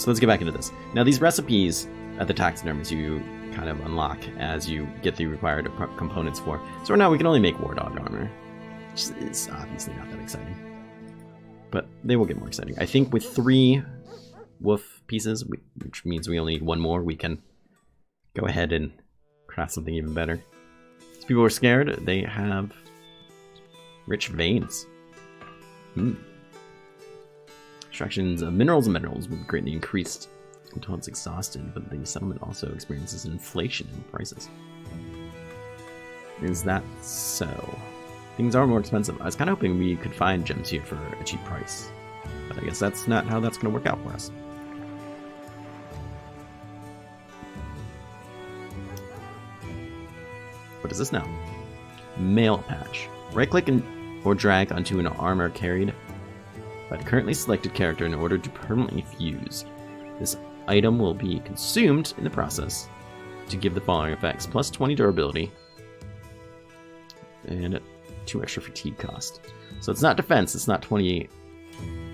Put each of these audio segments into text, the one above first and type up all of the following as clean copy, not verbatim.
So let's get back into this. Now these recipes at the taxidermist you kind of unlock as you get the required components for. So right now we can only make wardog armor, which is obviously not that exciting. But they will get more exciting. I think with 3 wolf pieces, which means we only need 1 more, we can go ahead and craft something even better. If people are scared, they have rich veins. Extractions of minerals and minerals will be greatly increased until it's exhausted, but the settlement also experiences inflation in prices. Is that so? Things are more expensive. I was kind of hoping we could find gems here for a cheap price, but I guess that's not how that's going to work out for us. What is this now? Mail patch. Right-click or drag onto an armor carried by the currently selected character in order to permanently fuse. This item will be consumed in the process to give the following effects: plus 20 durability and 2 extra fatigue cost. So it's not defense, it's not 28.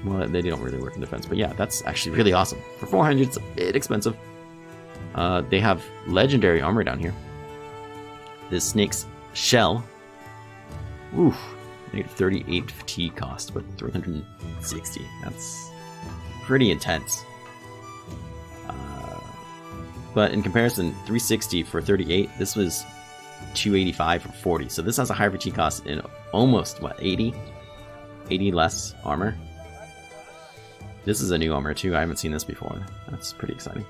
Well, they don't really work in defense, but yeah, that's actually really awesome. For 400, it's a bit expensive. They have legendary armor down here. This snake's shell. Oof. Negative 38 fatigue cost, but 360. That's pretty intense. But in comparison, 360 for 38, this was 285 for 40. So this has a higher fatigue cost in almost, what, 80? 80 less armor. This is a new armor too, I haven't seen this before. That's pretty exciting.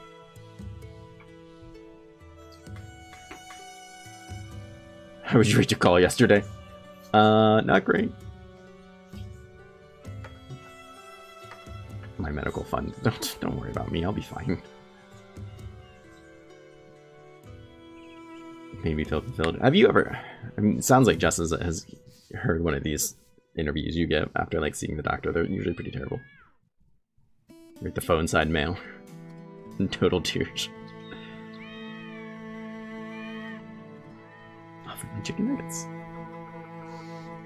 How was your reach a call yesterday? Not great. My medical fund. Don't worry about me, I'll be fine. Maybe fulfilled. Have you ever? I mean, it sounds like Jess has heard one of these interviews you get after like seeing the doctor. They're usually pretty terrible. You're at the phone side mail. In total tears. Offering my chicken nuggets.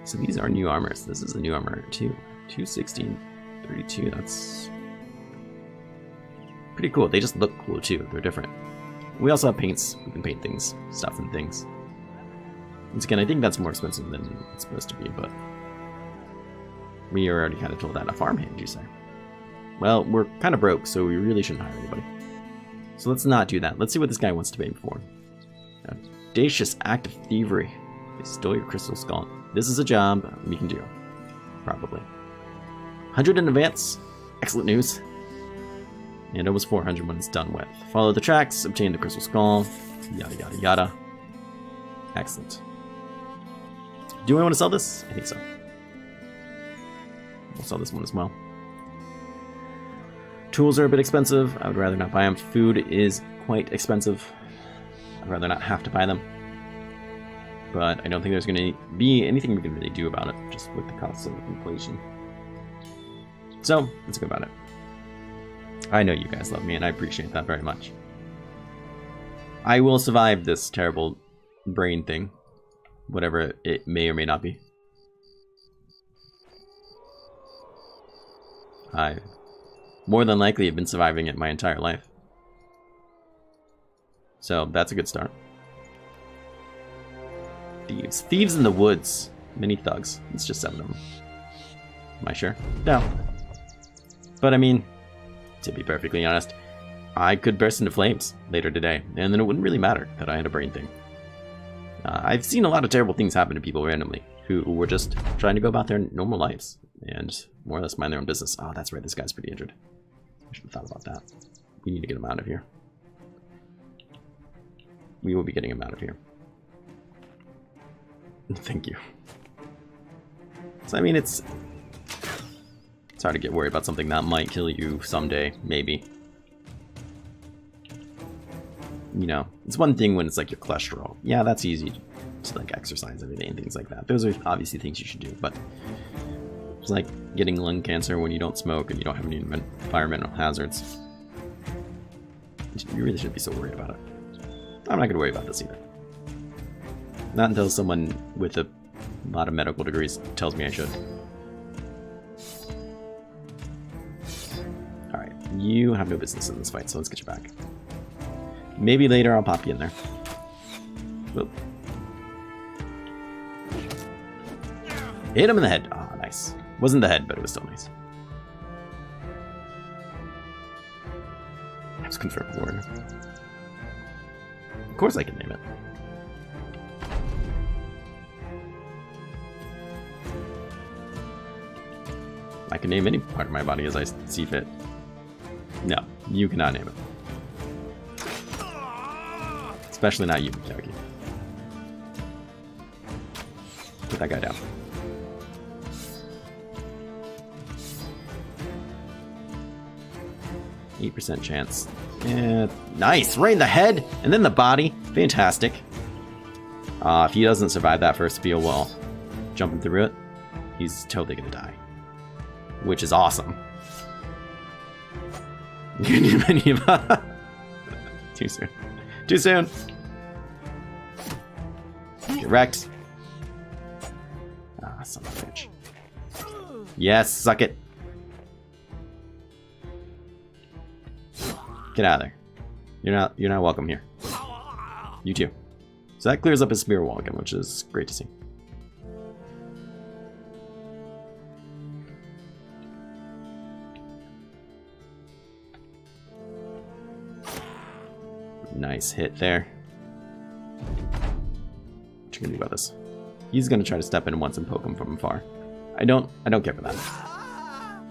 So these are new armors. This is a new armor too. 260 and 32. That's pretty cool. They just look cool too. They're different. We also have paints. We can paint things, stuff and things. Once again, I think that's more expensive than it's supposed to be, but we are already kind of told that. A farmhand, you say? Well, we're kind of broke, so we really shouldn't hire anybody. So let's not do that. Let's see what this guy wants to pay for. Audacious act of thievery. They stole your crystal skull. This is a job we can do. Probably. 100 in advance. Excellent news. And almost 400 when it's done with. Follow the tracks, obtain the crystal skull, yada yada yada. Excellent. Do I want to sell this? I think so. We'll sell this one as well. Tools are a bit expensive. I would rather not buy them. Food is quite expensive. I'd rather not have to buy them. But I don't think there's going to be anything we can really do about it, just with the cost of inflation. So, let's go about it. I know you guys love me, and I appreciate that very much. I will survive this terrible brain thing, whatever it may or may not be. I more than likely have been surviving it my entire life. So that's a good start. Thieves. Thieves in the woods. Mini thugs. It's just 7 of them. Am I sure? No. But I mean, to be perfectly honest, I could burst into flames later today, and then it wouldn't really matter that I had a brain thing. I've seen a lot of terrible things happen to people randomly who were just trying to go about their normal lives and more or less mind their own business. Oh, that's right, this guy's pretty injured. I should have thought about that. We need to get him out of here. We will be getting him out of here. Thank you. So, I mean, it's hard to get worried about something that might kill you someday, maybe. You know, it's one thing when it's like your cholesterol. Yeah, that's easy to like exercise every day and things like that. Those are obviously things you should do, but it's like getting lung cancer when you don't smoke and you don't have any environmental hazards. You really shouldn't be so worried about it. I'm not going to worry about this either. Not until someone with a lot of medical degrees tells me I should. Alright, You have no business in this fight, so let's get you back. Maybe later I'll pop you in there. Whoop. Hit him in the head. Ah, nice. Wasn't the head, but it was still nice. Let's confirm the word. Of course I can name it. I can name any part of my body as I see fit. No, you cannot name it. Especially not you, Mikaki. Put that guy down. %8 chance. Yeah, nice! Right in the head! And then the body. Fantastic. If he doesn't survive that first spiel while jumping through it, he's totally gonna die. Which is awesome. Too soon. Too soon! Get wrecked. Ah, son of a bitch. Yes, suck it. Get out of there. You're not welcome here. You too. So that clears up his spear wall again, which is great to see. Nice hit there. What you gonna do about this? He's gonna try to step in once and poke him from afar. I don't care for that.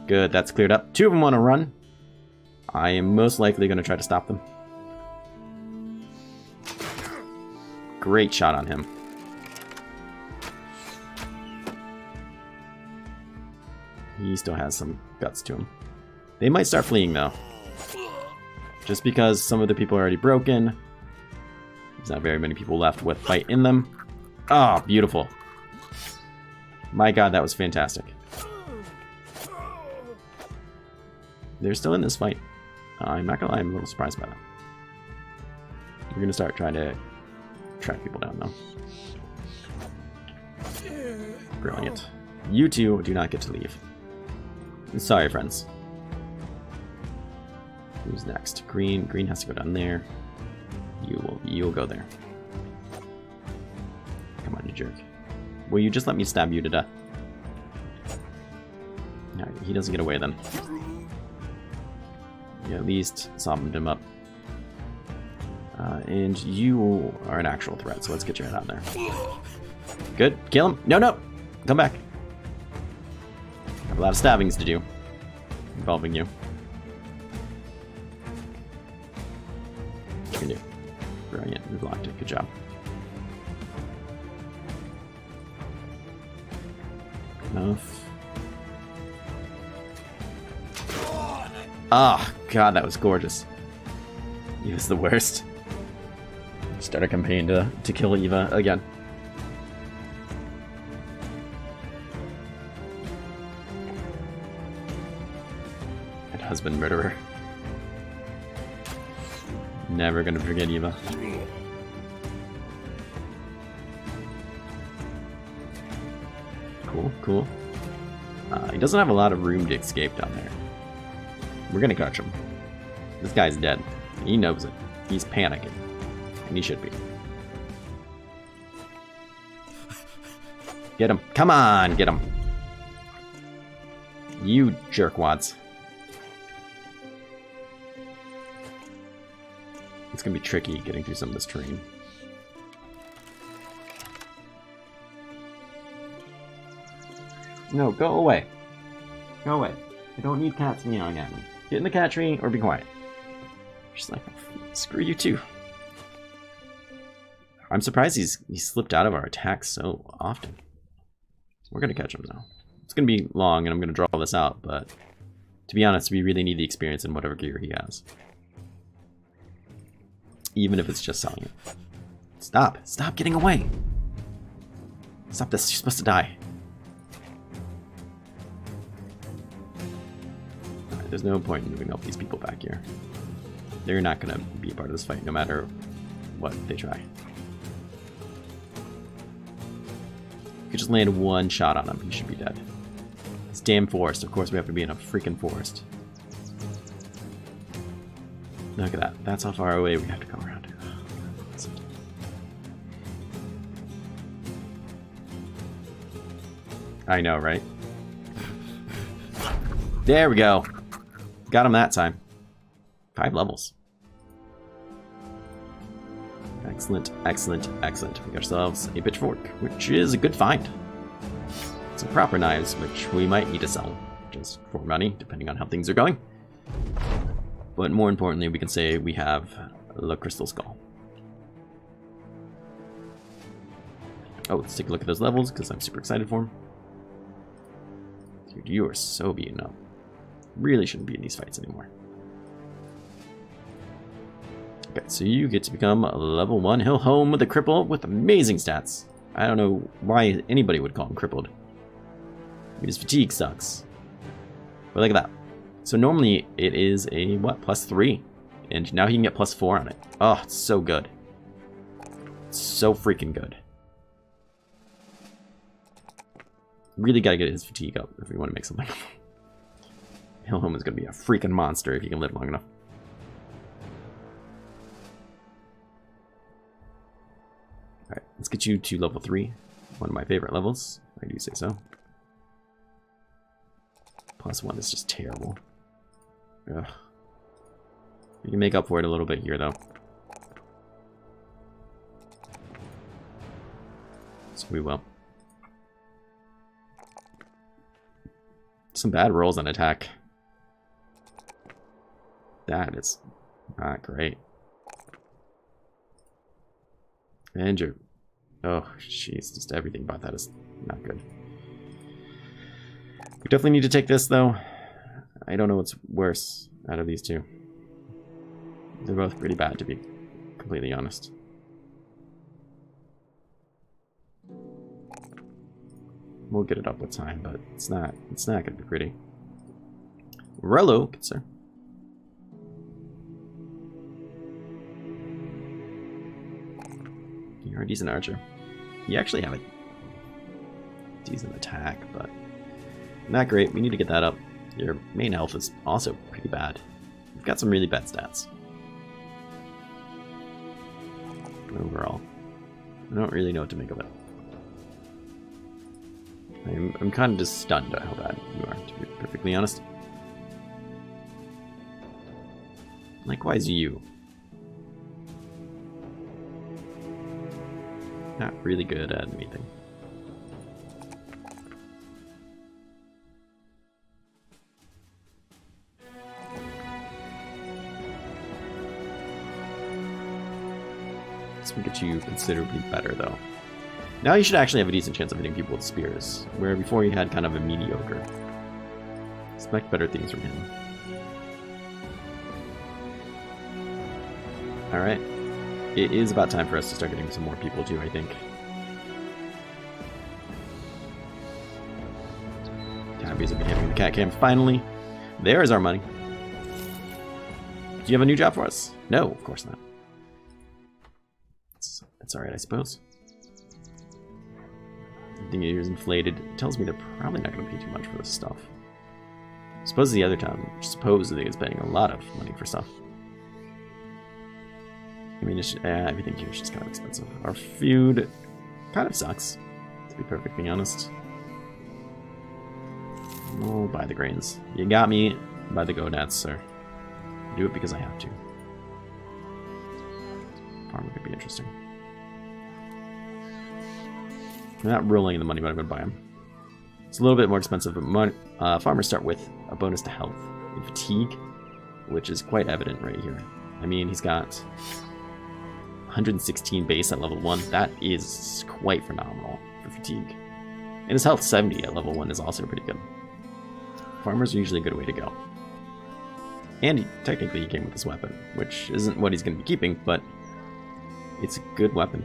Good, that's cleared up. 2 of them want to run. I am most likely going to try to stop them. Great shot on him. He still has some guts to him. They might start fleeing though. Just because some of the people are already broken. There's not very many people left with fight in them. Oh, beautiful. My god, that was fantastic. They're still in this fight. I'm not gonna lie, I'm a little surprised by that. We're gonna start trying to track people down though. Brilliant. You two do not get to leave. Sorry, friends. Who's next? Green. Green has to go down there. You'll go there. Come on, you jerk. Will you just let me stab you to death? No, he doesn't get away then. You at least softened him up. And you are an actual threat, so let's get your head out there. Good. Kill him. No. Come back. I have a lot of stabbings to do involving you. What you can do? Brilliant. We blocked it. Good job. Enough. Ah, oh, God, that was gorgeous. He was the worst. Start a campaign to kill Eva again. And husband murderer. Never gonna forget Eva. Cool. He doesn't have a lot of room to escape down there. We're gonna catch him. This guy's dead. He knows it. He's panicking. And he should be. Get him. Come on, get him. You jerkwads. It's gonna be tricky getting through some of this terrain. No, go away. Go away. I don't need cats meowing at me. Get in the cat tree or be quiet. Just like, screw you too. I'm surprised he slipped out of our attacks so often. We're gonna catch him now. It's gonna be long and I'm gonna draw this out, but to be honest, we really need the experience in whatever gear he has. Even if it's just selling it. Stop getting away. Stop this, you're supposed to die. Alright, there's no point in moving up these people back here. They're not gonna be a part of this fight no matter what they try. You could just land one shot on him, he should be dead. This damn forest, of course we have to be in a freaking forest. Look at that. That's how far away we have to go around. I know, right? There we go. Got him that time. 5 levels. Excellent, excellent, excellent. We got ourselves a pitchfork, which is a good find. Some proper knives, which we might need to sell, just for money, depending on how things are going. But more importantly, we can say we have the crystal skull. Oh, let's take a look at those levels, because I'm super excited for them. Dude, you are so beaten up. Really shouldn't be in these fights anymore. Okay, so you get to become a level 1 hill home with a cripple with amazing stats. I don't know why anybody would call him crippled. His fatigue sucks. But look at that. So normally it is a, what, +3? And now he can get +4 on it. Oh, it's so good. It's so freaking good. Really gotta get his fatigue up if we want to make something. Hillhome is gonna be a freaking monster if he can live long enough. Alright, let's get you to level 3. One of my favorite levels. I do say so. +1 is just terrible. Ugh. We can make up for it a little bit here, though. So we will. Some bad rolls on attack. That is not great. And you're... Oh, jeez. Just everything about that is not good. We definitely need to take this, though. I don't know what's worse out of these two. They're both pretty bad, to be completely honest. We'll get it up with time, but it's not gonna be pretty. Rello, good sir. You're a decent archer. You actually have a decent attack, but not great. We need to get that up. Your main health is also pretty bad. You've got some really bad stats. Overall, I don't really know what to make of it. I'm kind of just stunned at how bad you are, to be perfectly honest. Likewise, you. Not really good at anything. This will get you considerably better, though. Now you should actually have a decent chance of hitting people with spears, where before you had kind of a mediocre. Expect better things from him. Alright. It is about time for us to start getting some more people too, I think. Tabbies will be hitting the cat cam finally. There is our money. Do you have a new job for us? No, of course not. That's alright, I suppose. Everything here is inflated. It tells me they're probably not going to pay too much for this stuff. I suppose the other town supposedly is paying a lot of money for stuff. I mean, everything here is just kind of expensive. Our food kind of sucks, to be perfectly honest. Oh, buy the grains. You got me. Buy the gonads, sir. Do it because I have to. Farmer could be interesting. I'm not rolling in the money, but I'm going to buy them. It's a little bit more expensive, but farmers start with a bonus to health and fatigue, which is quite evident right here. I mean, he's got 116 base at level 1. That is quite phenomenal for fatigue. And his health 70 at level 1 is also pretty good. Farmers are usually a good way to go. And technically he came with this weapon, which isn't what he's going to be keeping, but it's a good weapon.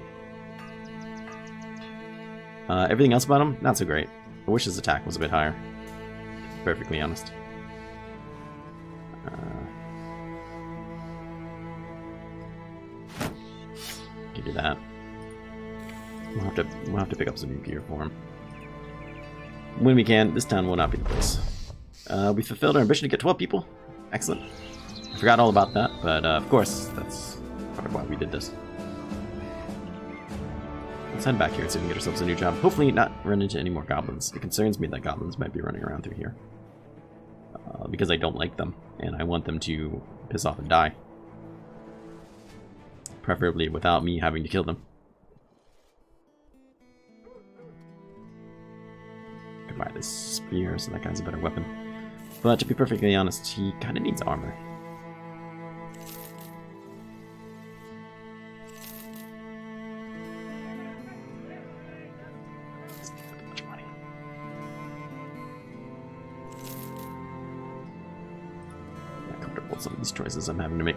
Everything else about him, not so great. I wish his attack was a bit higher, to be perfectly honest. Give you that. We'll have to pick up some new gear for him. When we can. This town will not be the place. We fulfilled our ambition to get 12 people. Excellent. I forgot all about that, but of course, that's part of why we did this. Let's head back here and see if we can get ourselves a new job. Hopefully not run into any more goblins. It concerns me that goblins might be running around through here. Because I don't like them, and I want them to piss off and die. Preferably without me having to kill them. Could buy this spear, so that guy's a better weapon. But to be perfectly honest, he kind of needs armor. Some of these choices I'm having to make.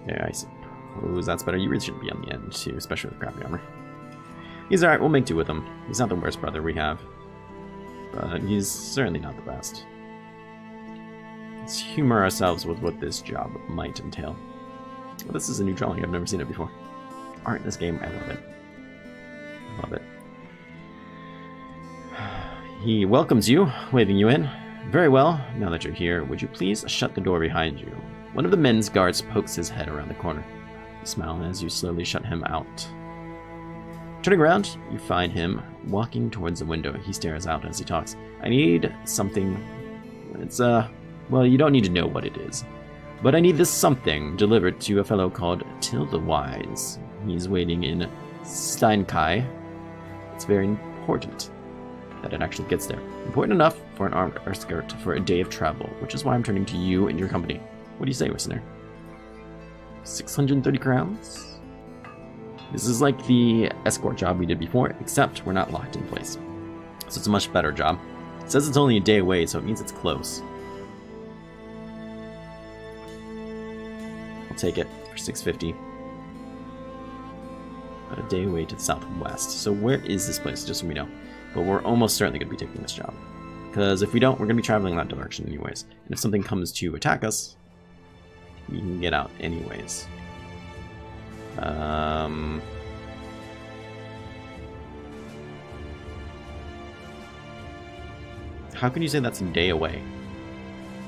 Yeah, I suppose that's better. You really shouldn't be on the end too, especially with crappy armor. He's alright, we'll make do with him. He's not the worst brother we have, but he's certainly not the best. Let's humor ourselves with what this job might entail. Well, this is a new drawing. I've never seen it before. Art in this game, I love it. Love it. He welcomes you, waving you in. Very well. Now that you're here, would you please shut the door behind you? One of the men's guards pokes his head around the corner. You smile as you slowly shut him out. Turning around, you find him walking towards the window. He stares out as he talks. I need something. It's, well, you don't need to know what it is. But I need this something delivered to a fellow called Till the Wise. He's waiting in Steinkai. It's very important that it actually gets there. Important enough for an armed escort for a day of travel, which is why I'm turning to you and your company. What do you say, listener? 630 crowns? This is like the escort job we did before, except we're not locked in place. So it's a much better job. It says it's only a day away, so it means it's close. Take it for 650. About a day away to the southwest. So where is this place, just so we know? But we're almost certainly going to be taking this job. Because if we don't, we're going to be traveling in that direction anyways. And if something comes to attack us, we can get out anyways. How can you say that's a day away?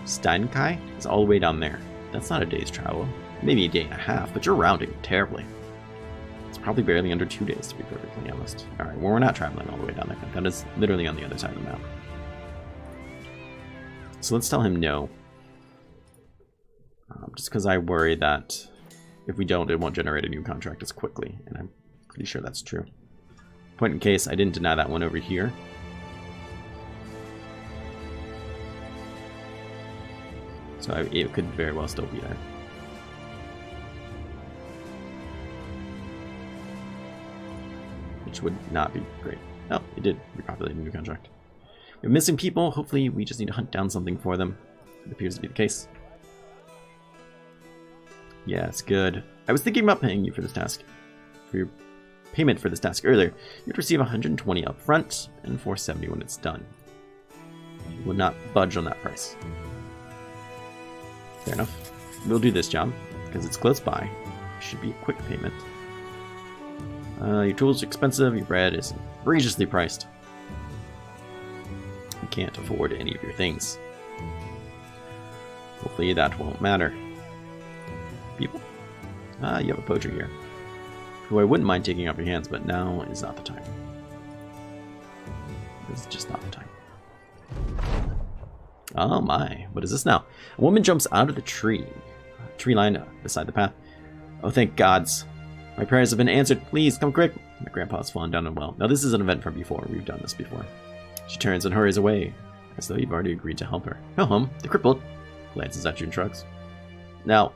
Steinkai is all the way down there. That's not a day's travel. Maybe a day and a half, but you're rounding terribly. It's probably barely under 2 days, to be perfectly honest. Alright, well, we're not traveling all the way down there. That is literally on the other side of the map. So let's tell him no. Just because I worry that if we don't, it won't generate a new contract as quickly. And I'm pretty sure that's true. Point in case, I didn't deny that one over here. So it could very well still be there. Which would not be great. Oh, it did repopulate a new contract. We're missing people. Hopefully we just need to hunt down something for them. It appears to be the case. Yeah, it's good. I was thinking about paying you for this task. For your payment for this task earlier. You'd receive 120 up front and 470 when it's done. You would not budge on that price. Fair enough. We'll do this job, because it's close by. It should be a quick payment. Your tools are expensive, your bread is egregiously priced. You can't afford any of your things. Hopefully that won't matter. People? You have a poacher here, who I wouldn't mind taking off your hands, but now is not the time. This is just not the time. Oh my, what is this now? A woman jumps out of the tree line beside the path. Oh, thank gods. My prayers have been answered. Please, come quick. My grandpa's fallen down a well. Now, this is an event from before. We've done this before. She turns and hurries away, as though you've already agreed to help her. Helm, the crippled, glances at you and shrugs. Now,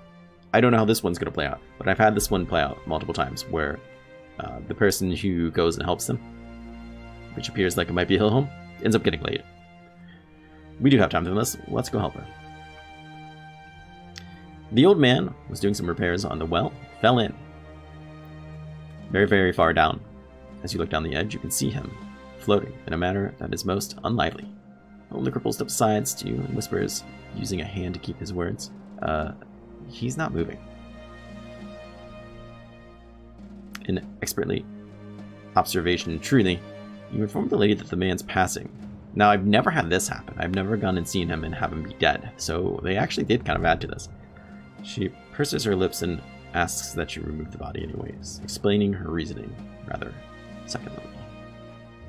I don't know how this one's going to play out, but I've had this one play out multiple times, where the person who goes and helps them, which appears like it might be Hilholm, ends up getting laid. We do have time for this. Let's go help her. The old man was doing some repairs on the well, fell in. Very, very far down. As you look down the edge, you can see him, floating in a manner that is most unlively. The cripple steps aside to you and whispers, using a hand to keep his words. He's not moving. in expertly observation. Truly, you informed the lady that the man's passing. Now, I've never had this happen. I've never gone and seen him and have him be dead. So they actually did kind of add to this. She purses her lips and asks that you remove the body anyways, explaining her reasoning rather secondly.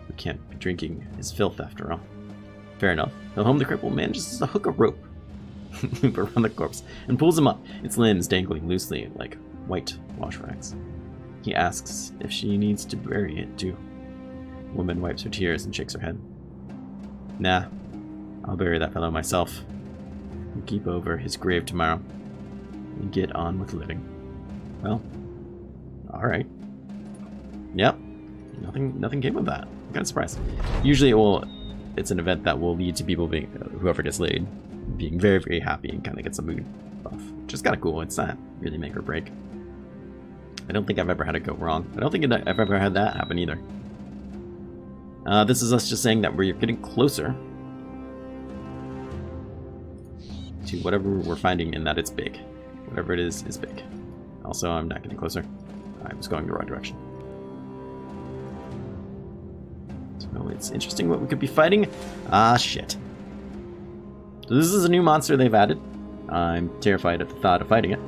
We can't be drinking his filth after all. Fair enough. The home the cripple manages to hook a rope around the corpse and pulls him up, its limbs dangling loosely like white wash rags. He asks if she needs to bury it too. The woman wipes her tears and shakes her head. Nah, I'll bury that fellow myself. We'll keep over his grave tomorrow and get on with living. Well, alright. Yep. Nothing came of that. I'm kind of surprised. Usually it's an event that will lead to people being, whoever gets laid, being very, very happy and kind of gets a mood buff. Which is kind of cool. It's not really make or break. I don't think I've ever had it go wrong. I don't think I've ever had that happen either. This is us just saying that we're getting closer to whatever we're finding and that it's big. Whatever it is big. Also, I'm not getting closer. I was going the wrong direction. So it's interesting what we could be fighting. Ah, shit. So this is a new monster they've added. I'm terrified at the thought of fighting it.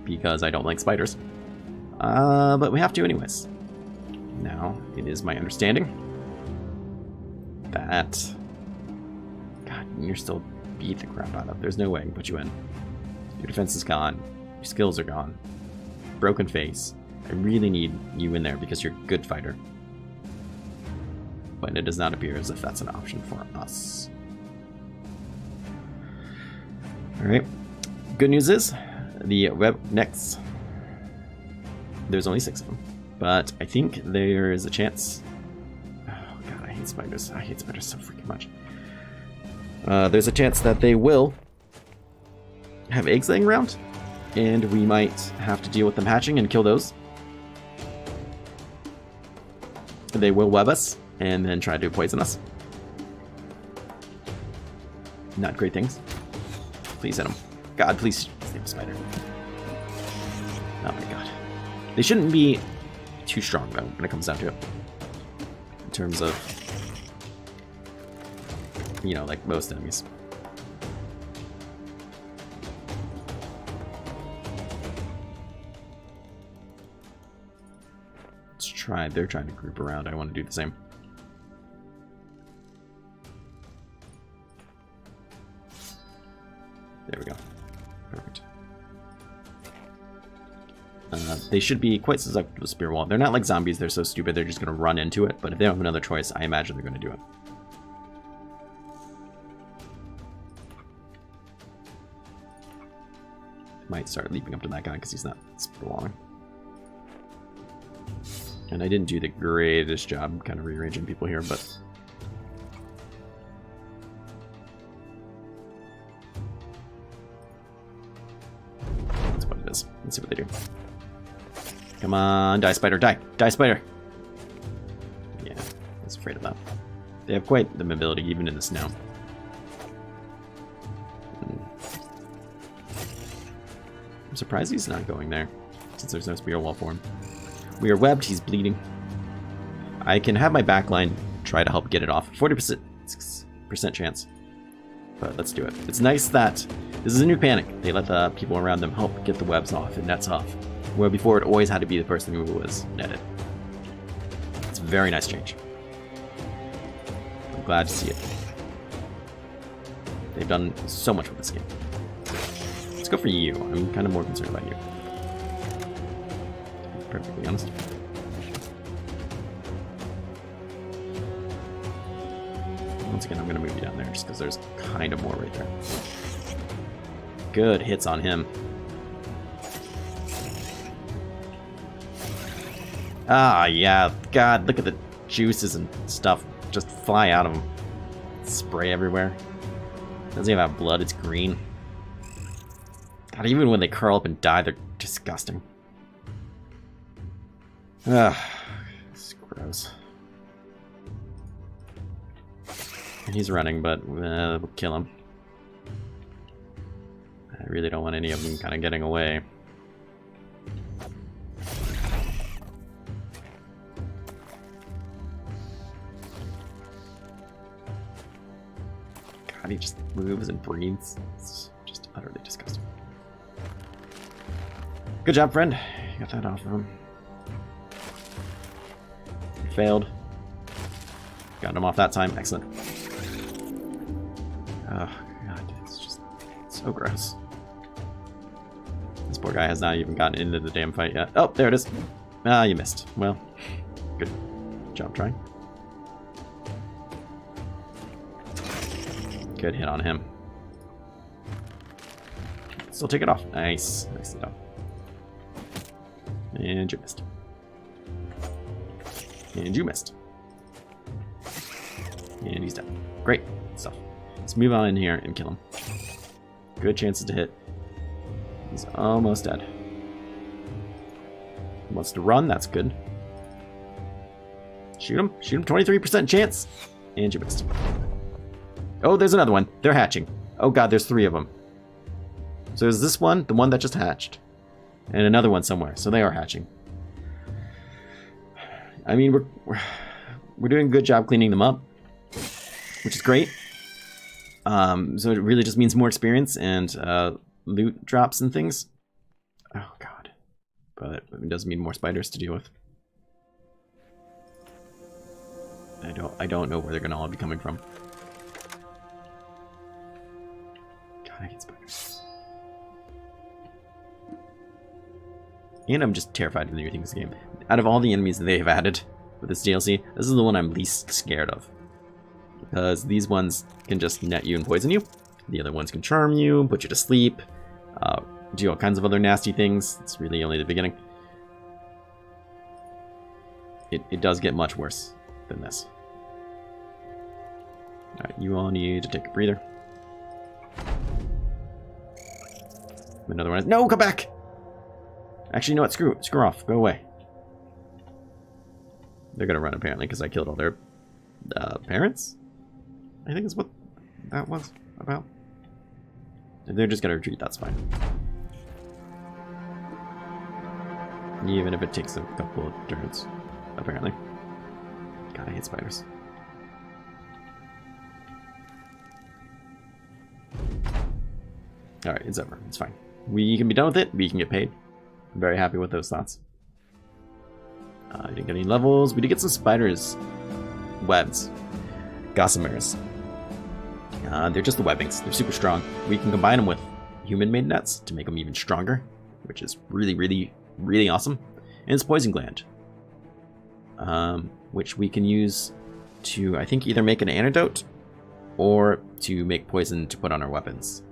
Because I don't like spiders. But we have to anyways. Now, it is my understanding that... God, you're still beat the crap out of. There's no way I can put you in. Your defense is gone. Your skills are gone. Broken face. I really need you in there because you're a good fighter. But it does not appear as if that's an option for us. Alright. Good news is, the web next. There's only 6 of them. But I think there is a chance... Oh god, I hate spiders. I hate spiders so freaking much. There's a chance that they will have eggs laying around, and we might have to deal with them hatching and kill those. They will web us, and then try to poison us. Not great things. Please hit them. God, please save a spider. Oh my god. They shouldn't be too strong, though, when it comes down to it. In terms of, you know, like most enemies. Let's try. They're trying to group around. I want to do the same. There we go. Perfect. They should be quite susceptible to spear wall. They're not like zombies. They're so stupid. They're just going to run into it. But if they don't have another choice, I imagine they're going to do it. Might start leaping up to that guy because he's not sprawling. And I didn't do the greatest job kind of rearranging people here, but... That's what it is. Let's see what they do. Come on, die spider, die! Die spider! Yeah, I was afraid of that. They have quite the mobility even in the snow. I'm surprised he's not going there, since there's no spear wall for him. We are webbed, he's bleeding. I can have my backline try to help get it off. 40% chance. But let's do it. It's nice that this is a new panic. They let the people around them help get the webs off and nets off. Where before it always had to be the person who was netted. It's a very nice change. I'm glad to see it. They've done so much with this game. Let's go for you. I'm kind of more concerned about you. To be perfectly honest. Once again, I'm going to move you down there just because there's kind of more right there. Good hits on him. Ah, yeah. God, look at the juices and stuff just fly out of him. Spray everywhere. Doesn't even have blood, it's green. God, even when they curl up and die, they're disgusting. Ugh. It's gross. And he's running, but we'll kill him. I really don't want any of them kind of getting away. God, he just moves and breathes. It's just utterly disgusting. Good job, friend. You got that off of him. You failed. Got him off that time. Excellent. Oh, God. It's just so gross. This poor guy has not even gotten into the damn fight yet. Oh, there it is. Ah, you missed. Well, good job trying. Good hit on him. Still take it off. Nice. Nicely done. And you missed. And you missed. And he's dead. Great stuff. Let's move on in here and kill him. Good chances to hit. He's almost dead. He wants to run. That's good. Shoot him. Shoot him. 23% chance. And you missed. Oh, there's another one. They're hatching. Oh, God, there's 3 of them. So is this one, the one that just hatched, and another one somewhere. So they are hatching. I mean, we're doing a good job cleaning them up, which is great. So it really just means more experience and loot drops and things. Oh, God. But it doesn't mean more spiders to deal with. I don't know where they're gonna all be coming from. God, I hate spiders. And I'm just terrified of the new things in the game. Out of all the enemies that they have added with this DLC, this is the one I'm least scared of. Because these ones can just net you and poison you. The other ones can charm you, put you to sleep, do all kinds of other nasty things. It's really only the beginning. It does get much worse than this. Alright, you all need to take a breather. Another one. No, come back! Actually, you know what? Screw off. Go away. They're gonna run, apparently, because I killed all their parents? I think is what that was about. If they're just gonna retreat, that's fine. Even if it takes a couple of turns, apparently. God, I hate spiders. Alright, it's over. It's fine. We can be done with it. We can get paid. I'm very happy with those thoughts. I didn't get any levels. We did get some spiders. Webs. Gossamers. They're just the webbings. They're super strong. We can combine them with human-made nets to make them even stronger, which is really, really, really awesome. And it's poison gland, which we can use to, I think, either make an antidote or to make poison to put on our weapons.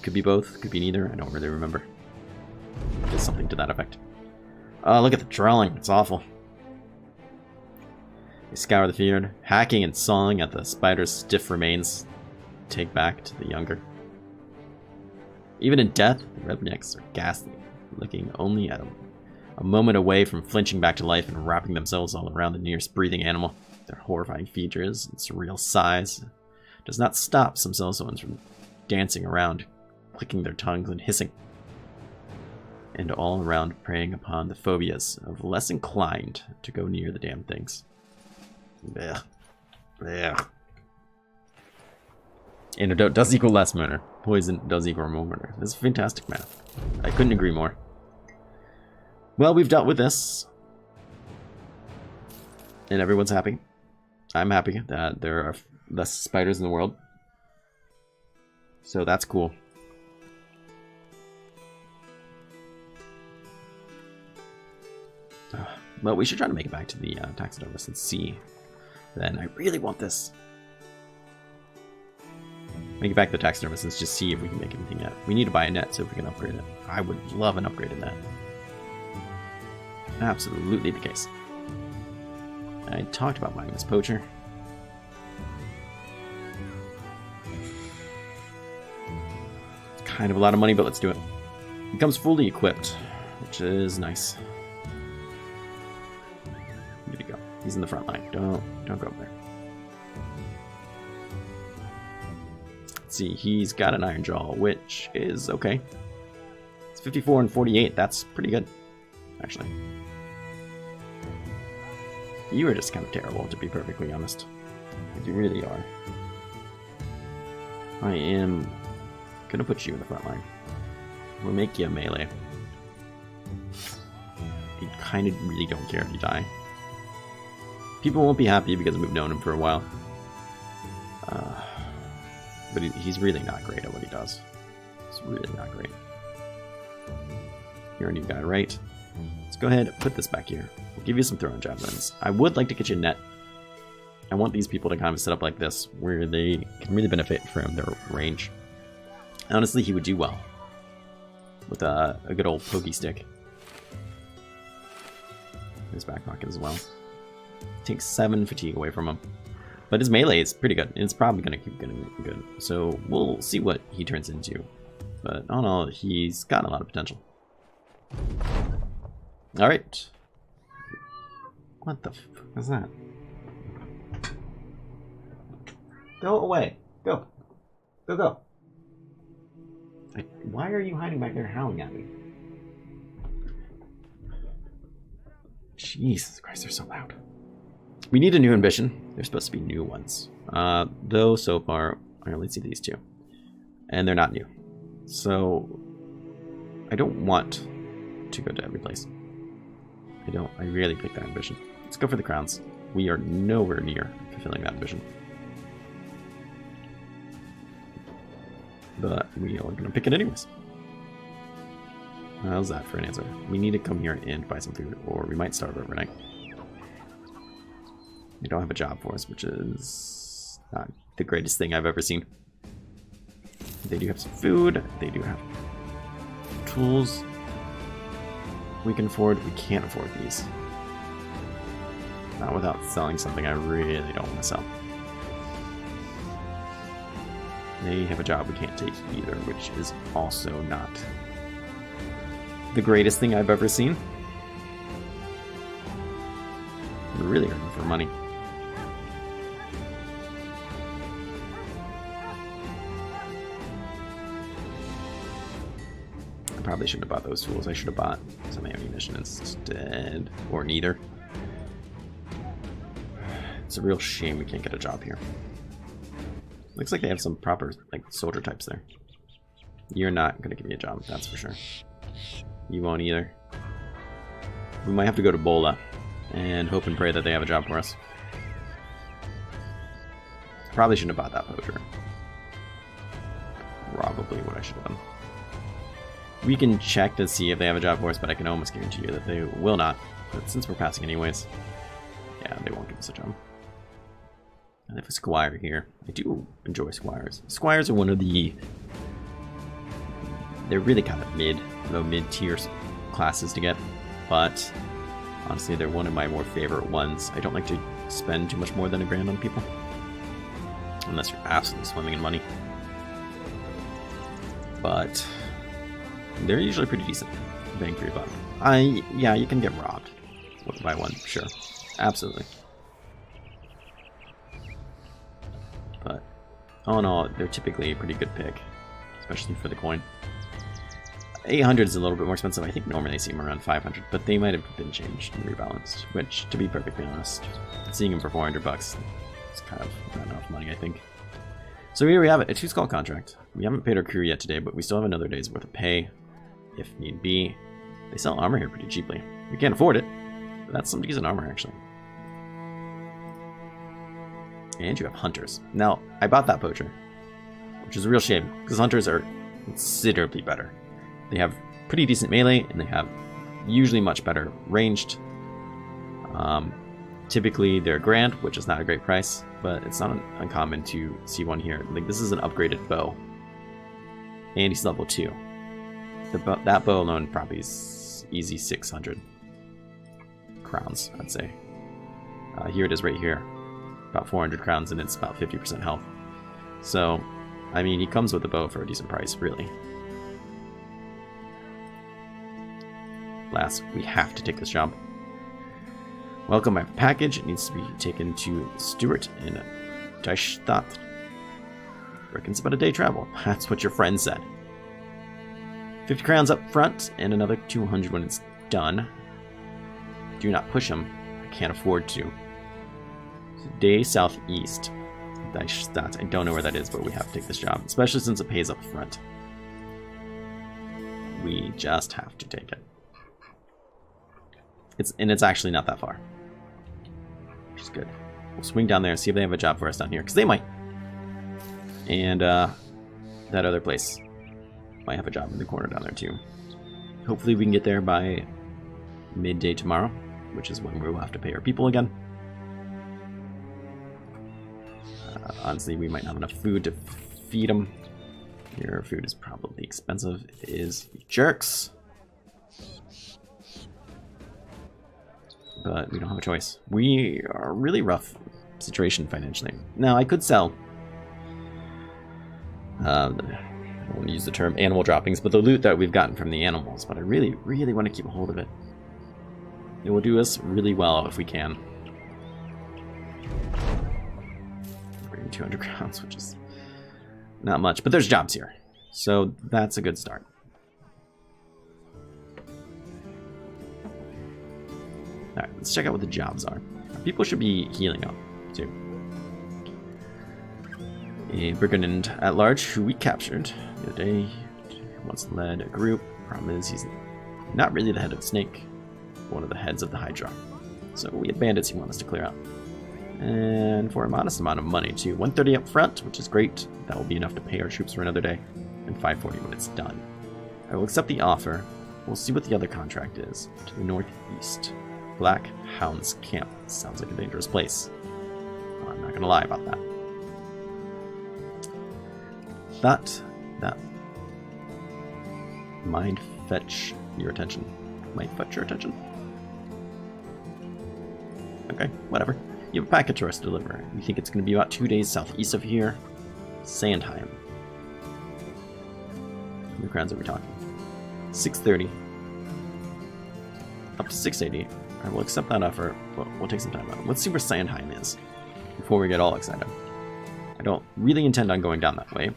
Could be both, could be neither. I don't really remember. Just something to that effect. Look at the trolling. It's awful. They scour the field, hacking and sawing at the spider's stiff remains. Take back to the younger. Even in death, the rednecks are ghastly, looking only at them. A moment away from flinching back to life and wrapping themselves all around the nearest breathing animal. Their horrifying features and surreal size does not stop some Celsoans from dancing around, clicking their tongues and hissing. And all around preying upon the phobias of less inclined to go near the damn things. Blech. Blech. Antidote does equal less murder. Poison does equal more murder. This is fantastic math. I couldn't agree more. Well, we've dealt with this. And everyone's happy. I'm happy that there are less spiders in the world. So that's cool. Well, we should try to make it back to the taxidermist and see. Then I really want this. Make it back to the taxidermist and just see if we can make anything yet. We need to buy a net so if we can upgrade it. I would love an upgraded net. Absolutely the case. I talked about buying this poacher. It's kind of a lot of money, but let's do it. It comes fully equipped, which is nice. Where did he go? He's in the front line. Don't go up there. Let's see, he's got an iron jaw, which is okay. It's 54 and 48. That's pretty good, actually. You are just kind of terrible, to be perfectly honest. You really are. I am gonna put you in the front line. We'll make you a melee. I kind of really don't care if you die. People won't be happy because we've known him for a while. But he's really not great at what he does. He's really not great. You're a new guy, right? Let's go ahead and put this back here. We'll give you some throwing javelins. I would like to get you a net. I want these people to kind of set up like this, where they can really benefit from their range. Honestly, he would do well with a good old pokey stick. His back pocket as well. Takes 7 fatigue away from him. But his melee is pretty good. It's probably going to keep getting good. So we'll see what he turns into. But all in all, he's got a lot of potential. Alright. What the fuck is that? Go away. Go. Go, go. Why are you hiding back there howling at me? Jesus Christ, they're so loud. We need a new ambition. There's supposed to be new ones. Though so far, I only see these two. And they're not new. So, I don't want to go to every place. I really pick that ambition. Let's go for the crowns. We are nowhere near fulfilling that ambition. But we are going to pick it anyways. How's that for an answer? We need to come here and buy some food, or we might starve overnight. They don't have a job for us, which is not the greatest thing I've ever seen. They do have some food. They do have tools we can afford. We can't afford these. Not without selling something I really don't want to sell. They have a job we can't take either, which is also not the greatest thing I've ever seen. We're really hurting for money. I probably shouldn't have bought those tools. I should have bought some ammunition instead, or neither. It's a real shame we can't get a job here. Looks like they have some proper soldier types there. You're not gonna give me a job, that's for sure. You won't either. We might have to go to Bola and hope and pray that they have a job for us. Probably shouldn't have bought that poacher. Probably what I should have done. We can check to see if they have a job for us, but I can almost guarantee you that they will not. But since we're passing anyways, yeah, they won't give us a job. I have a squire here. I do enjoy squires. Squires are one of the... They're really kind of low mid-tier classes to get, but honestly, they're one of my more favorite ones. I don't like to spend too much more than $1,000 on people, unless you're absolutely swimming in money. But they're usually pretty decent bang for your buck. Yeah, you can get robbed by one, sure, absolutely. But all in all, they're typically a pretty good pick, especially for the coin. 800 is a little bit more expensive. I think normally they see them around 500, but they might have been changed and rebalanced, which, to be perfectly honest, seeing them for 400 bucks is kind of not enough money, I think. So here we have it, a 2-skull contract. We haven't paid our crew yet today, but we still have another day's worth of pay, if need be. They sell armor here pretty cheaply. We can't afford it, but that's some decent armor, actually. And you have hunters. Now, I bought that poacher, which is a real shame, because hunters are considerably better. They have pretty decent melee, and they have usually much better ranged. Typically, they're grand, which is not a great price, but it's not uncommon to see one here. Like, this is an upgraded bow, and he's level 2. That bow alone probably is easy 600 crowns, I'd say. Here it is right here, about 400 crowns, and it's about 50% health. So, I mean, he comes with a bow for a decent price, really. Last, we have to take this job. Welcome, I have a package. It needs to be taken to Stuart in Deichstadt. Reckons about a day travel. That's what your friend said. 50 crowns up front, and another 200 when it's done. Do not push him. I can't afford to. Day southeast. I don't know where that is, but we have to take this job, especially since it pays up front. We just have to take it. It's actually not that far, which is good. We'll swing down there and see if they have a job for us down here, because they might. And that other place might have a job in the corner down there too. Hopefully we can get there by midday tomorrow, which is when we will have to pay our people again. Honestly, we might not have enough food to feed them. Your food is probably expensive. It is, you jerks. But we don't have a choice. We are a really rough situation financially. Now, I could sell. I don't want to use the term animal droppings, but the loot that we've gotten from the animals. But I really, really want to keep a hold of it. It will do us really well if we can. 200 crowns, which is not much, but there's jobs here, so that's a good start. All right, let's check out what the jobs are. People should be healing up too. A brigand at large who we captured the other day once led a group. Problem is, he's not really the head of the snake, one of the heads of the Hydra. So we have bandits he wants us to clear out. And for a modest amount of money too. 130 up front, which is great. That will be enough to pay our troops for another day. And 540 when it's done. I will accept the offer. We'll see what the other contract is. To the northeast. Black Hound's Camp. Sounds like a dangerous place. I'm not gonna lie about that. But that might fetch your attention. Might fetch your attention. Okay, whatever. You have a package for us to deliver. We think it's going to be about 2 days southeast of here. Sandheim. How many crowns are we talking? 630. Up to 680. I will accept that offer, but we'll take some time out. Let's see where Sandheim is before we get all excited. I don't really intend on going down that way.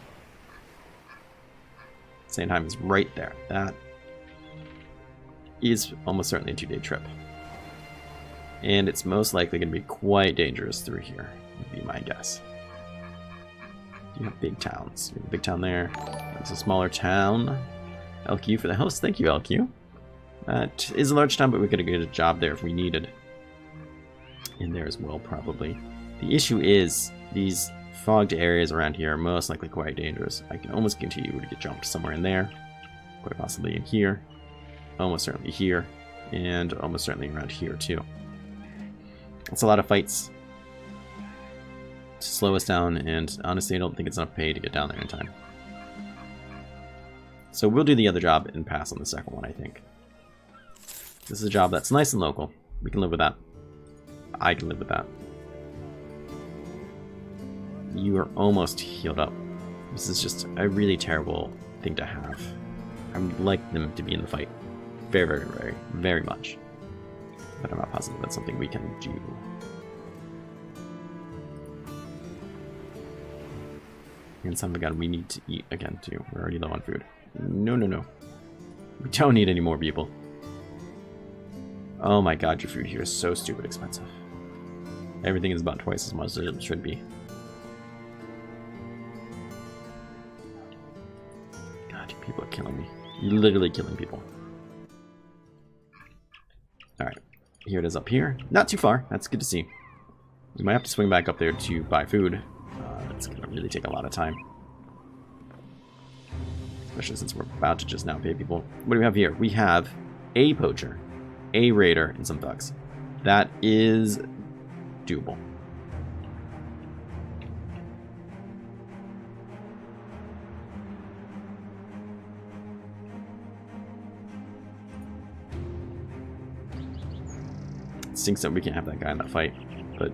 Sandheim is right there. That is almost certainly a 2-day trip. And it's most likely going to be quite dangerous through here, would be my guess. You have big towns. You have a big town there. It's a smaller town. LQ for the host. Thank you, LQ. That is a large town, but we could get a job there if we needed. In there as well, probably. The issue is, these fogged areas around here are most likely quite dangerous. I can almost guarantee you would get jumped somewhere in there. Quite possibly in here. Almost certainly here. And almost certainly around here, too. It's a lot of fights to slow us down, and honestly I don't think it's enough pay to get down there in time. So we'll do the other job and pass on the second one, I think. This is a job that's nice and local. We can live with that. I can live with that. You are almost healed up. This is just a really terrible thing to have. I would like them to be in the fight. Very, very, very, very much. But I'm not positive that's something we can do. And son of a gun, we need to eat again too. We're already low on food. No, no, no. We don't need any more people. Oh my god, your food here is so stupid expensive. Everything is about twice as much as it should be. God, you people are killing me. You're literally killing people. Alright. Here it is up here. Not too far. That's good to see. We might have to swing back up there to buy food. It's going to really take a lot of time. Especially since we're about to just now pay people. What do we have here? We have a poacher, a raider, and some thugs. That is doable. It stinks that we can't have that guy in that fight, but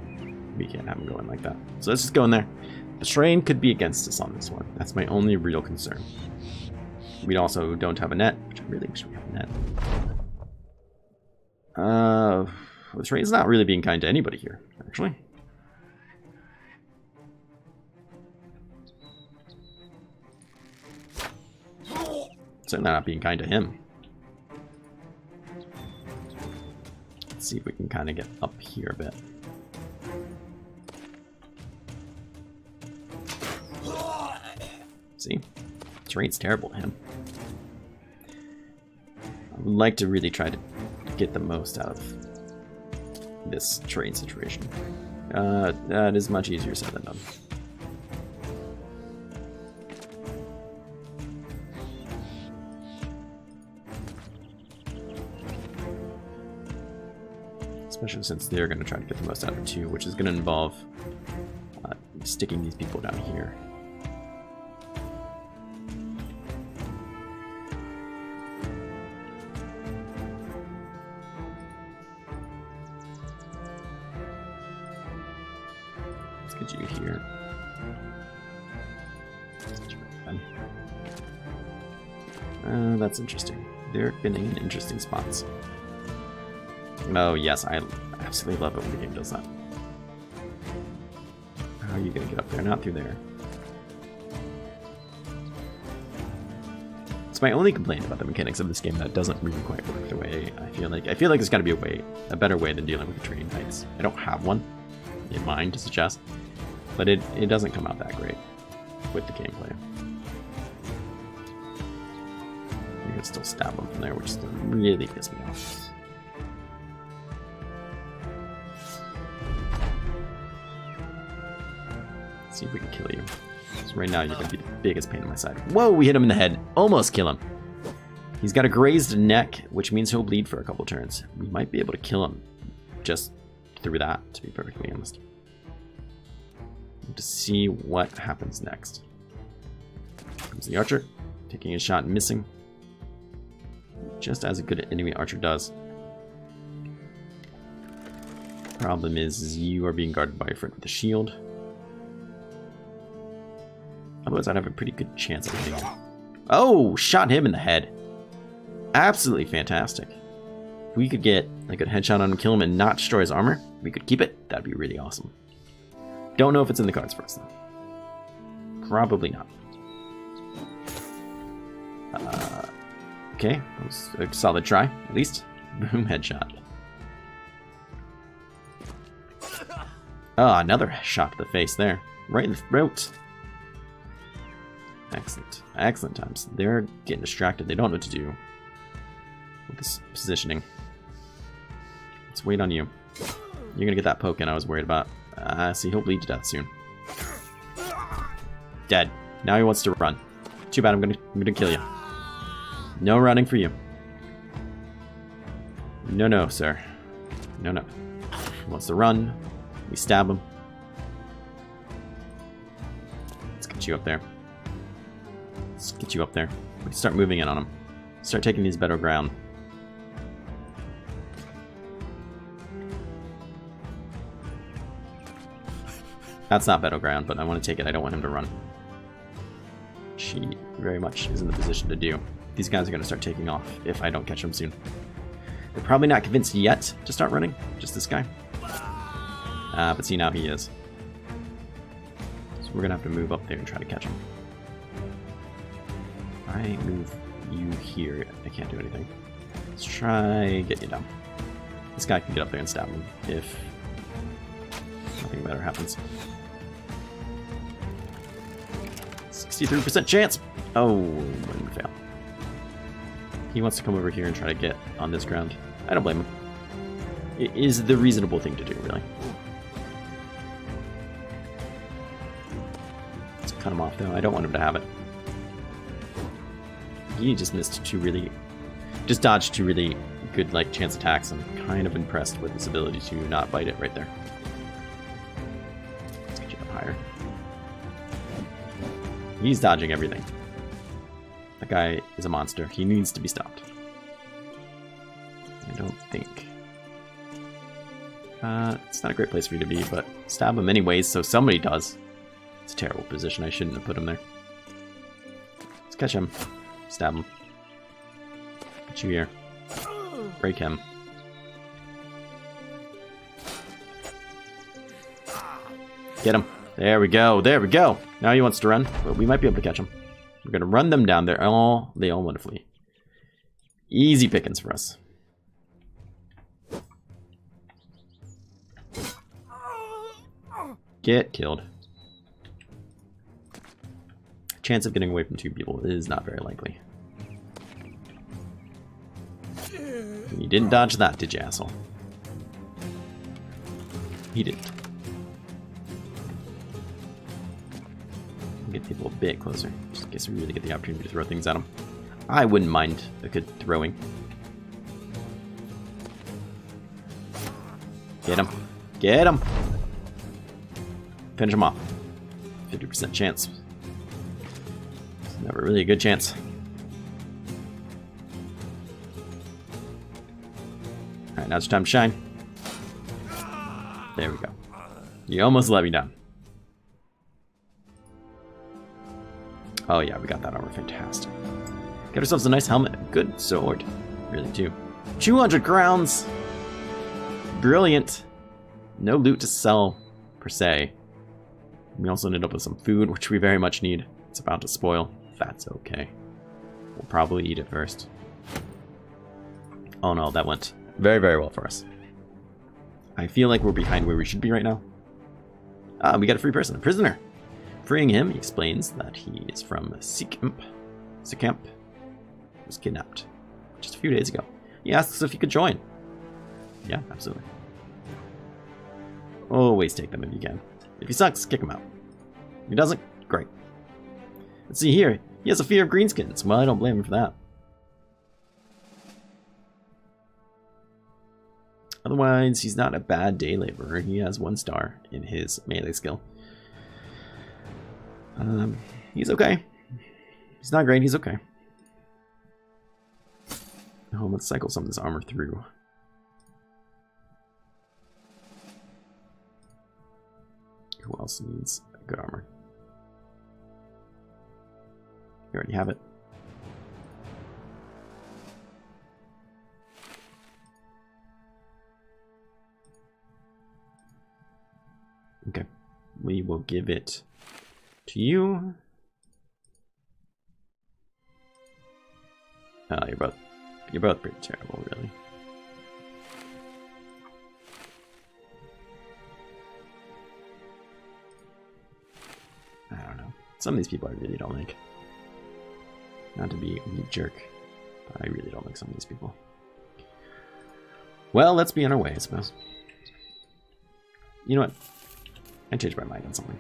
we can't have him going like that. So let's just go in there. The terrain could be against us on this one. That's my only real concern. We also don't have a net, which I really wish we had a net. The terrain's not really being kind to anybody here, actually. Certainly not being kind to him. Let's see if we can kind of get up here a bit. See? Terrain's terrible to him. I would like to really try to get the most out of this terrain situation. That is much easier said than done. Especially since they're going to try to get the most out of it too, which is going to involve sticking these people down here. Let's get you here. That's interesting. They're getting in interesting spots. Oh yes, I absolutely love it when the game does that. How are you gonna get up there? Not through there. It's my only complaint about the mechanics of this game that it doesn't really quite work the way I feel like. I feel like there's gotta be a better way than dealing with the terrain heights. I don't have one in mind to suggest, but it doesn't come out that great with the gameplay. You can still stab them from there, which still really pisses me off. See if we can kill you. So right now you're going to be the biggest pain in my side. Whoa, we hit him in the head. Almost kill him. He's got a grazed neck, which means he'll bleed for a couple turns. We might be able to kill him just through that, to be perfectly honest. To see what happens next. Comes the archer, taking a shot and missing. Just as a good enemy archer does. Problem is you are being guarded by your friend with a shield. Otherwise, I'd have a pretty good chance of hitting him. Oh, shot him in the head. Absolutely fantastic. If we could get a good headshot on him, kill him, and not destroy his armor, we could keep it. That'd be really awesome. Don't know if it's in the cards for us, though. Probably not. Okay, that was a solid try, at least. Boom, headshot. Oh, another shot to the face there. Right in the throat. Excellent. Excellent times. They're getting distracted. They don't know what to do with this positioning. Let's wait on you. You're going to get that poke in I was worried about. See, he'll bleed to death soon. Dead. Now he wants to run. Too bad, I'm gonna kill you. No running for you. No, no, sir. No, no. He wants to run. We stab him. Let's get you up there. Let's get you up there. We can start moving in on him. Start taking these better ground. That's not battleground, but I want to take it. I don't want him to run. She very much is in the position to do. These guys are going to start taking off if I don't catch them soon. They're probably not convinced yet to start running. Just this guy. But see, now he is. So we're going to have to move up there and try to catch him. If I move you here, I can't do anything. Let's try get you down. This guy can get up there and stab him if nothing better happens. 63% chance! Oh, I'm gonna fail. He wants to come over here and try to get on this ground. I don't blame him. It is the reasonable thing to do, really. Let's cut him off, though. I don't want him to have it. He just missed two really... just dodged two really good, like, chance attacks. I'm kind of impressed with his ability to not bite it right there. Let's get you up higher. He's dodging everything. That guy is a monster. He needs to be stopped. I don't think. It's not a great place for you to be, but stab him anyways, so somebody does. It's a terrible position. I shouldn't have put him there. Let's catch him. Stab him. Get you here. Break him. Get him. There we go. There we go. Now he wants to run, but we might be able to catch him. We're going to run them down there. They all want to flee. Easy pickings for us. Get killed. chance of getting away from 2 people is not very likely. You didn't dodge that, did you, asshole? He didn't. Get people a bit closer, just in case we really get the opportunity to throw things at them. I wouldn't mind a good throwing. Get him. Get him! Finish him off. 50% chance. It's never really a good chance. Alright, now it's time to shine. There we go. You almost let me down. Oh yeah, we got that armor. Fantastic. Got ourselves a nice helmet. Good sword. Really, too. 200 crowns! Brilliant. No loot to sell, per se. We also ended up with some food, which we very much need. It's about to spoil. That's okay. We'll probably eat it first. Oh no, that went very, very well for us. I feel like we're behind where we should be right now. Ah, we got a free person, a prisoner. Freeing him, he explains that he is from Sikimp. Was kidnapped just a few days ago. He asks if he could join. Yeah, absolutely. Always take them if you can. If he sucks, kick him out. If he doesn't, great. Let's see here. He has a fear of greenskins. Well, I don't blame him for that. Otherwise, he's not a bad day laborer. He has 1 star in his melee skill. He's okay. He's not great, he's okay. Oh, let's cycle some of this armor through. Who else needs good armor? You already have it. Okay. We will give it to you. Oh, you're both pretty terrible, really. I don't know. Some of these people I really don't like. Not to be a jerk, but I really don't like some of these people. Well, let's be on our way, I suppose. You know what? I changed my mind on something.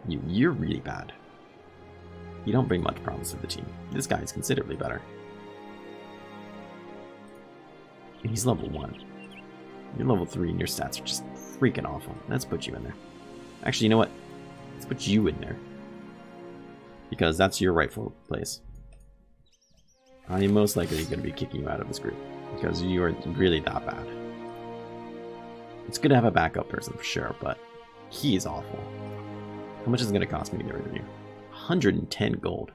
You're really bad. You don't bring much promise to the team. This guy is considerably better. And he's level 1. You're level 3 and your stats are just freaking awful. Let's put you in there. Actually, you know what? Let's put you in there. Because that's your rightful place. I am most likely going to be kicking you out of this group. Because you are really that bad. It's good to have a backup person for sure, but he is awful. How much is it going to cost me to get rid of you? 110 gold.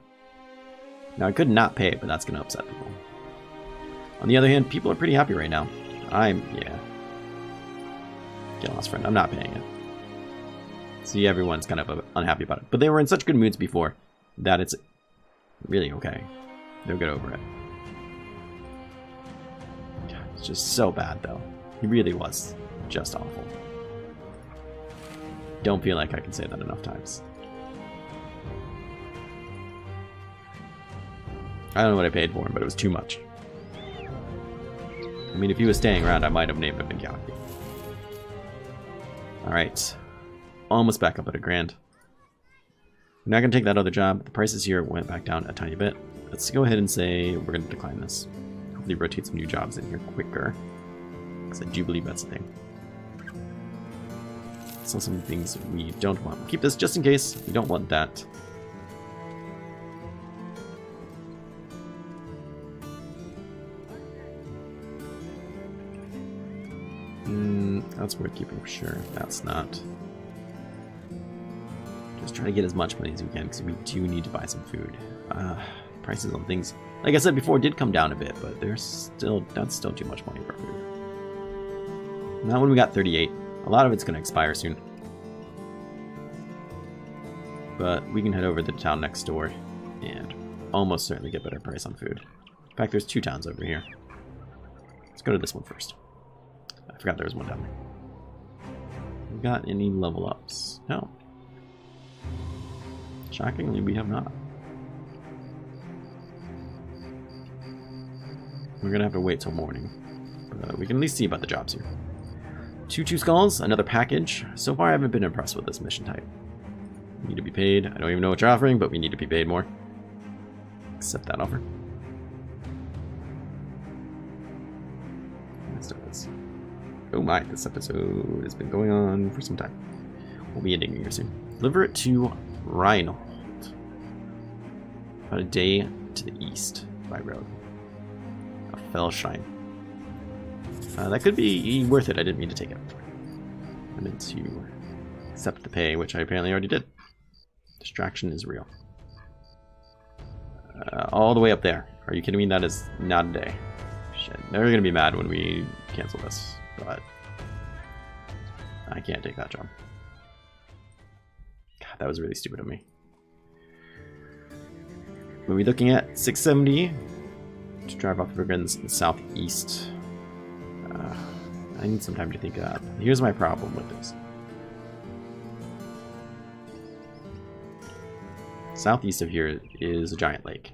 Now I could not pay it, but that's going to upset people. On the other hand, people are pretty happy right now. Yeah. Get lost, friend. I'm not paying it. See, everyone's kind of unhappy about it. But they were in such good moods before that it's really okay. They'll get over it. God, it's just so bad, though. He really was just awful. Don't feel like I can say that enough times. I don't know what I paid for him, but it was too much. I mean, if he was staying around, I might have named him Galaxy. Alright. Almost back up at $1,000. We're not going to take that other job. The prices here went back down a tiny bit. Let's go ahead and say we're going to decline this. Hopefully rotate some new jobs in here quicker. Because I do believe that's the thing. So some things we don't want. We'll keep this just in case. We don't want that. That's worth keeping for sure. That's not. Just try to get as much money as we can because we do need to buy some food. Prices on things, like I said before, did come down a bit, but that's still too much money for food. Now when we got 38, a lot of it's going to expire soon. But we can head over to the town next door and almost certainly get better price on food. In fact, there's 2 towns over here. Let's go to this one first. I forgot there was one down there. We got any level ups? No. Shockingly, we have not. We're gonna have to wait till morning. But we can at least see about the jobs here. 2 skulls, another package. So far, I haven't been impressed with this mission type. We need to be paid. I don't even know what you're offering, but we need to be paid more. Accept that offer. Let's start this. Oh my, this episode has been going on for some time. We'll be ending here soon. Deliver it to Reinhold. About a day to the east by road. A fell shrine. That could be worth it. I didn't mean to take it. I meant to accept the pay, which I apparently already did. Distraction is real. All the way up there. Are you kidding me? That is not a day. Shit. They're going to be mad when we cancel this, but I can't take that job. God, that was really stupid of me. We'll be looking at 670 to drive off the brigands in the southeast. I need some time to think of that. Here's my problem with this. Southeast of here is a giant lake.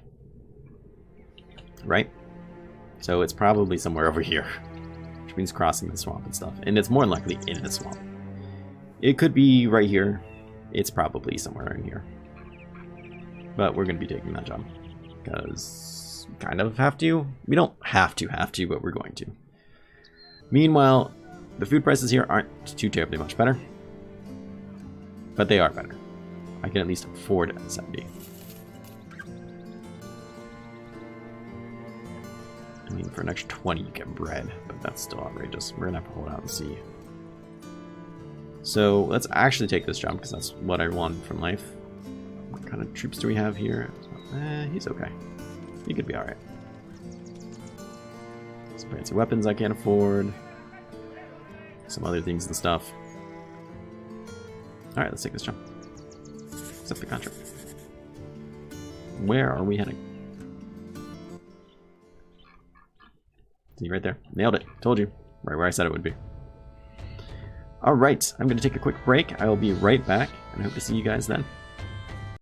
Right? So it's probably somewhere over here. Which means crossing the swamp and stuff. And it's more than likely in the swamp. It could be right here. It's probably somewhere in here. But we're going to be taking that job. Because we kind of have to. We don't have to, but we're going to. Meanwhile, the food prices here aren't too terribly much better. But they are better. I can at least afford 70. I mean, for an extra 20 you get bread, but that's still outrageous. We're going to have to hold out and see. So let's actually take this job, because that's what I want from life. What kind of troops do we have here? He's okay. He could be alright. Some fancy weapons I can't afford. Some other things and stuff. Alright, let's take this job. Accept the contract. Where are we heading? See, right there. Nailed it. Told you. Right where I said it would be. Alright, I'm going to take a quick break. I will be right back, and I hope to see you guys then.